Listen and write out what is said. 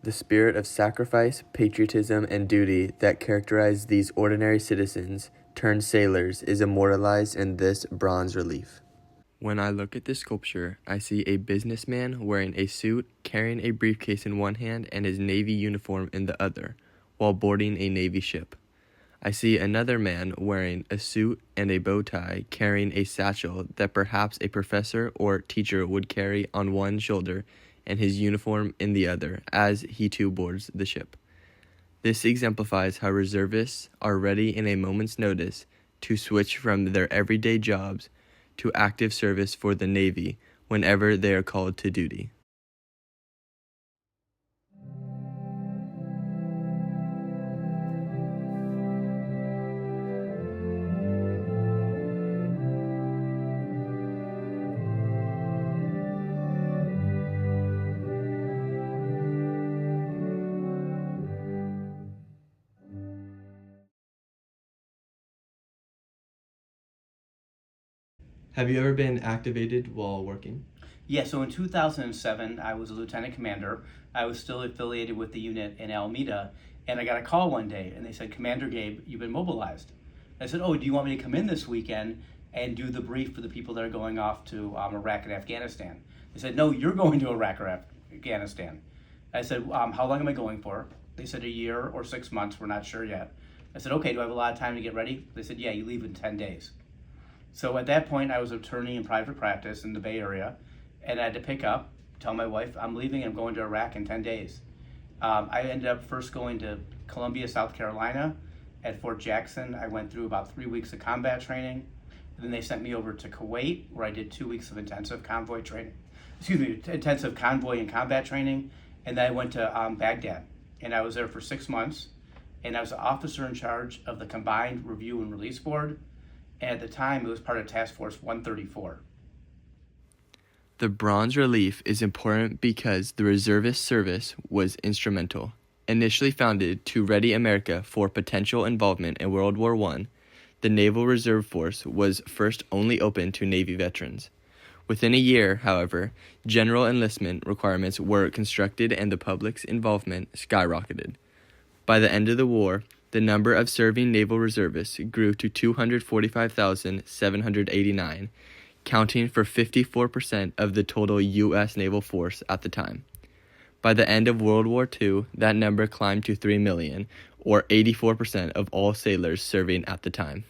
The spirit of sacrifice, patriotism, and duty that characterized these ordinary citizens turned sailors is immortalized in this bronze relief. When I look at this sculpture, I see a businessman wearing a suit, carrying a briefcase in one hand and his Navy uniform in the other, while boarding a Navy ship. I see another man wearing a suit and a bow tie, carrying a satchel that perhaps a professor or teacher would carry on one shoulder and his uniform in the other, as he too boards the ship. This exemplifies how reservists are ready in a moment's notice to switch from their everyday jobs to active service for the Navy whenever they are called to duty. Have you ever been activated while working? Yeah, so in 2007, I was a lieutenant commander. I was still affiliated with the unit in Alameda, and I got a call one day, and they said, Commander Gabe, you've been mobilized. I said, oh, do you want me to come in this weekend and do the brief for the people that are going off to Iraq and Afghanistan? They said, no, you're going to Iraq or Afghanistan. I said, how long am I going for? They said a year or 6 months, we're not sure yet. I said, okay, do I have a lot of time to get ready? They said, yeah, you leave in 10 days. So at that point, I was an attorney in private practice in the Bay Area, and I had to pick up, tell my wife, I'm leaving, I'm going to Iraq in 10 days. I ended up first going to Columbia, South Carolina. At Fort Jackson, I went through about 3 weeks of combat training. Then they sent me over to Kuwait, where I did 2 weeks of intensive convoy and combat training. And then I went to Baghdad, and I was there for 6 months. And I was an officer in charge of the Combined Review and Release Board. And at the time, it was part of Task Force 134. The bronze relief is important because the reservist service was instrumental. Initially founded to ready America for potential involvement in World War I, the Naval Reserve Force was first only open to Navy veterans. Within a year, however, general enlistment requirements were constructed and the public's involvement skyrocketed. By the end of the war, the number of serving naval reservists grew to 245,789, counting for 54% of the total U.S. naval force at the time. By the end of World War II, that number climbed to 3 million, or 84% of all sailors serving at the time.